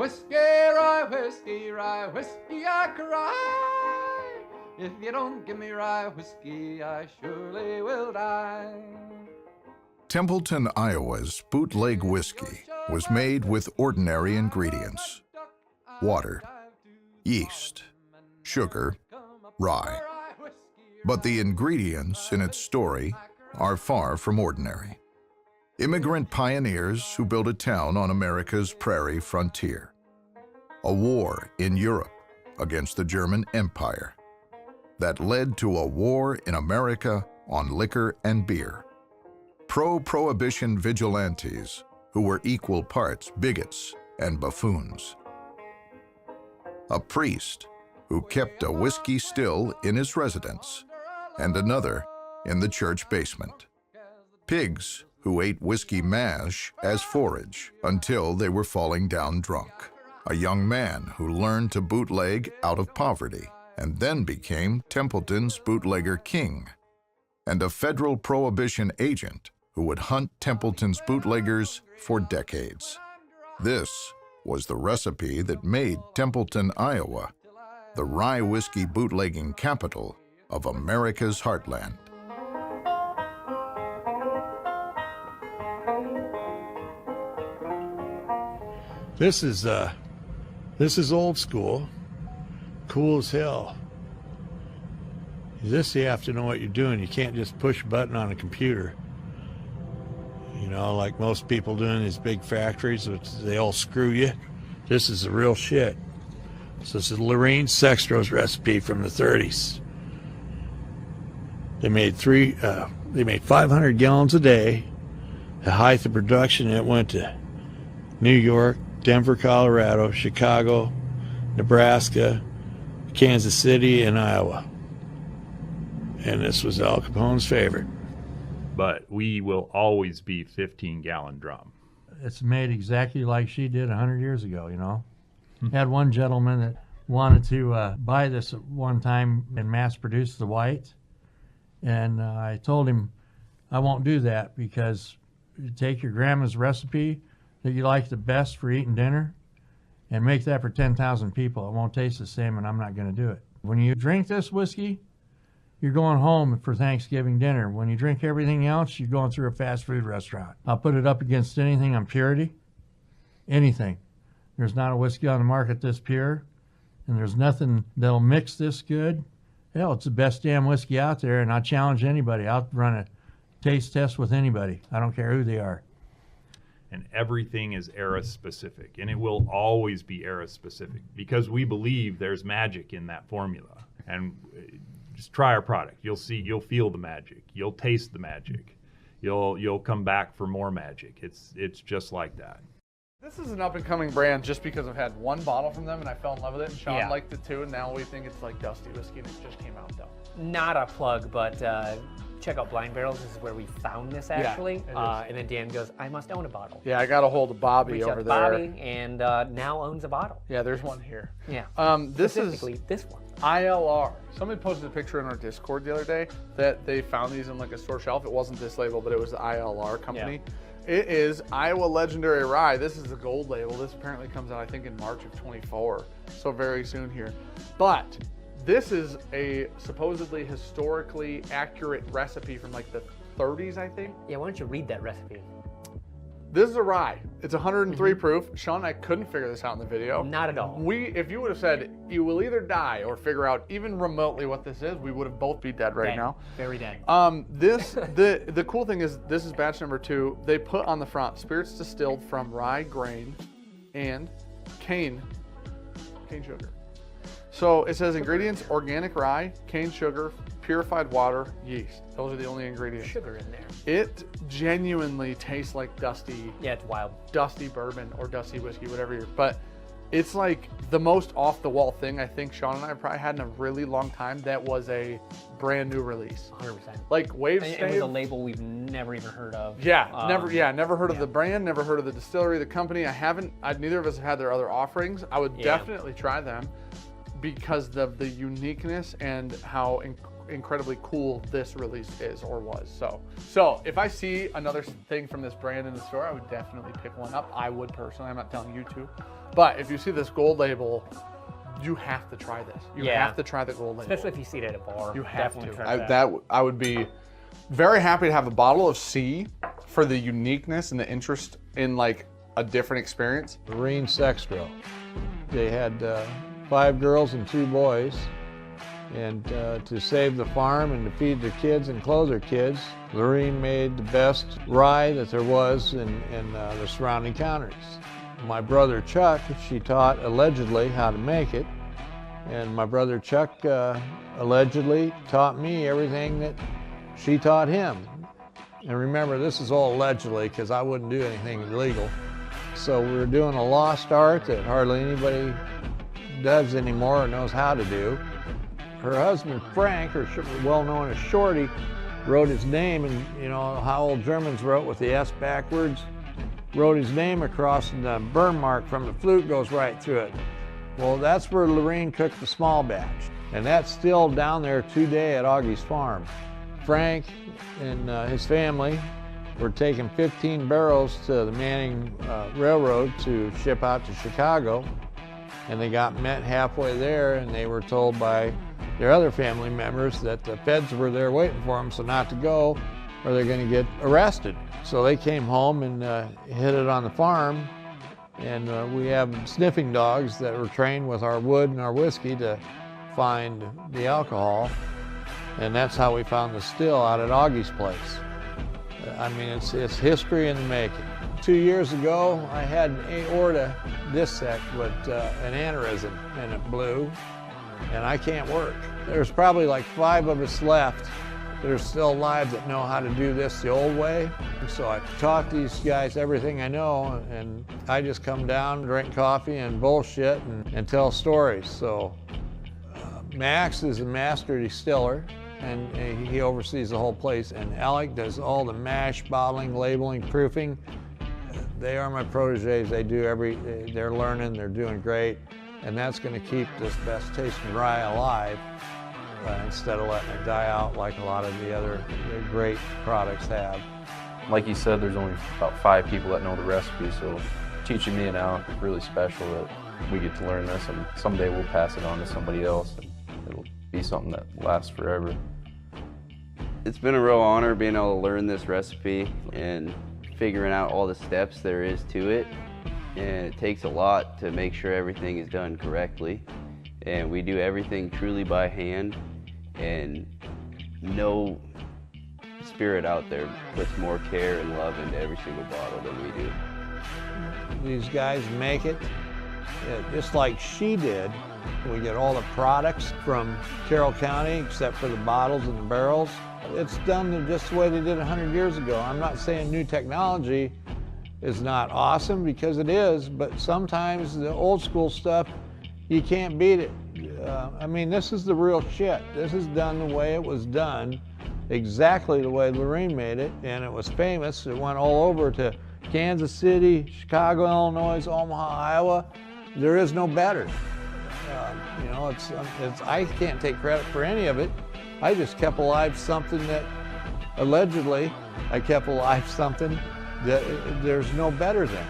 rye whiskey, I cry. If you don't give me rye whiskey, I surely will die. Templeton, Iowa's bootleg whiskey was made with ordinary ingredients: water, yeast, sugar, rye. But the ingredients in its story are far from ordinary. Immigrant pioneers who built a town on America's prairie frontier. A war in Europe against the German Empire that led to a war in America on liquor and beer. Pro-prohibition vigilantes who were equal parts bigots and buffoons. A priest who kept a whiskey still in his residence and another in the church basement. Pigs who ate whiskey mash as forage until they were falling down drunk. A young man who learned to bootleg out of poverty and then became Templeton's bootlegger king. And a federal prohibition agent who would hunt Templeton's bootleggers for decades. This was the recipe that made Templeton, Iowa, the rye whiskey bootlegging capital of America's heartland. This is old school, cool as hell. This you have to know what you're doing. You can't just push a button on a computer. You know, like most people do in these big factories, which they all screw you. This is the real shit. So this is Lorraine Sextro's recipe from the 30s. They made 500 gallons a day. The height of production, it went to New York, Denver, Colorado, Chicago, Nebraska, Kansas City, and Iowa. And this was Al Capone's favorite. But we will always be 15-gallon drum. It's made exactly like she did 100 years ago, you know. Had one gentleman that wanted to buy this at one time and mass produce the white. And I told him, I won't do that because you take your grandma's recipe that you like the best for eating dinner and make that for 10,000 people. It won't taste the same, and I'm not going to do it. When you drink this whiskey, you're going home for Thanksgiving dinner. When you drink everything else, you're going through a fast food restaurant. I'll put it up against anything on purity, anything. There's not a whiskey on the market this pure, and there's nothing that'll mix this good. Hell, it's the best damn whiskey out there, and I challenge anybody. I'll run a taste test with anybody. I don't care who they are. And everything is era-specific, and it will always be era-specific because we believe there's magic in that formula. And just try our product. You'll see, you'll feel the magic. You'll taste the magic. You'll come back for more magic. It's just like that. This is an up-and-coming brand just because I've had one bottle from them and I fell in love with it, and Sean liked it too, and now we think it's like Dusty whiskey, and it just came out though. Not a plug, but check out Blind Barrels. This is where we found this actually. And then Dan goes, I must own a bottle. Yeah, I got a hold of Bobby Reached out over to there. Bobby, and now owns a bottle. Yeah, there's one here. Yeah. This is Specifically this one. ILR. Somebody posted a picture in our Discord the other day that they found these in like a store shelf. It wasn't this label, but it was the ILR company. Yeah. It is Iowa Legendary Rye. This is the gold label. This apparently comes out, I think, in March of 24, so very soon here. But this is a supposedly historically accurate recipe from like the 30s, I think. Yeah, why don't you read that recipe? This is a rye. It's 103 proof. Sean and I couldn't figure this out in the video. Not at all. If you would have said, you will either die or figure out even remotely what this is, we would have both be dead right now. Very dead. The cool thing is, this is batch number 2. They put on the front, spirits distilled from rye grain and cane sugar. So it says ingredients: organic rye, cane sugar, purified water, yeast. Those are the only ingredients. Sugar in there. It genuinely tastes like dusty. Yeah, it's wild. Dusty bourbon or dusty whiskey, whatever you're. But it's like the most off the wall thing I think Sean and I probably had in a really long time. That was a brand new release. 100%. Like Wave And Stave. it was a label we've never even heard of. Yeah, never heard of the brand, never heard of the distillery, the company. Neither of us have had their other offerings. I would definitely try them. because of the uniqueness and how incredibly cool this release is or was. So if I see another thing from this brand in the store, I would definitely pick one up. I would personally. I'm not telling you to, but if you see this gold label, you have to try this. You have to try the gold label, especially if you see it at a bar. You have definitely to. try that. I would be very happy to have a bottle of C for the uniqueness and the interest in like a different experience. Lorene Sextro. They had 5 girls and 2 boys. And to save the farm and to feed their kids and clothe their kids, Lorene made the best rye that there was in the surrounding counties. My brother Chuck, she taught allegedly how to make it. And my brother Chuck allegedly taught me everything that she taught him. And remember, this is all allegedly because I wouldn't do anything illegal. So we're doing a lost art that hardly anybody does anymore or knows how to do. Her husband Frank, or well known as Shorty, wrote his name, and you know how old Germans wrote with the S backwards, wrote his name across, and the burn mark from the flute goes right through it. Well, that's where Lorene cooked the small batch, and that's still down there today at Augie's farm. Frank and his family were taking 15 barrels to the Manning Railroad to ship out to Chicago, and they got met halfway there, and they were told by their other family members that the feds were there waiting for them, so not to go or they're going to get arrested. So they came home and hid it on the farm, and we have sniffing dogs that were trained with our wood and our whiskey to find the alcohol, and that's how we found the still out at Augie's place. I mean, it's history in the making. 2 years ago, I had an aorta dissect with an aneurysm, and it blew, and I can't work. There's probably like 5 of us left that are still alive that know how to do this the old way. So I taught these guys everything I know, and I just come down, drink coffee and bullshit and tell stories. So Max is a master distiller, and he oversees the whole place, and Alec does all the mash, bottling, labeling, proofing. They are my proteges. They do they're learning, they're doing great, and that's going to keep this best tasting rye alive instead of letting it die out like a lot of the other great products have. Like you said, there's only about 5 people that know the recipe, so teaching me and Alec is really special that we get to learn this, and someday we'll pass it on to somebody else, and it'll be something that lasts forever. It's been a real honor being able to learn this recipe and figuring out all the steps there is to it, and it takes a lot to make sure everything is done correctly, and we do everything truly by hand, and no spirit out there puts more care and love into every single bottle than we do. These guys make it just like she did. We get all the products from Carroll County except for the bottles and the barrels. It's done just the way they did 100 years ago. I'm not saying new technology is not awesome, because it is, but sometimes the old school stuff, you can't beat it. I mean, this is the real shit. This is done the way it was done, exactly the way Lorene made it, and it was famous. It went all over to Kansas City, Chicago, Illinois, Omaha, Iowa. There is no better. You know, I can't take credit for any of it. I just kept alive something that, allegedly, I kept alive something that there's no better than.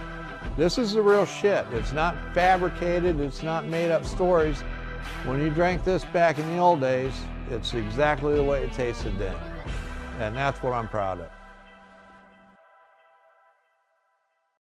This is the real shit. It's not fabricated, it's not made up stories. When you drank this back in the old days, it's exactly the way it tasted then. And that's what I'm proud of.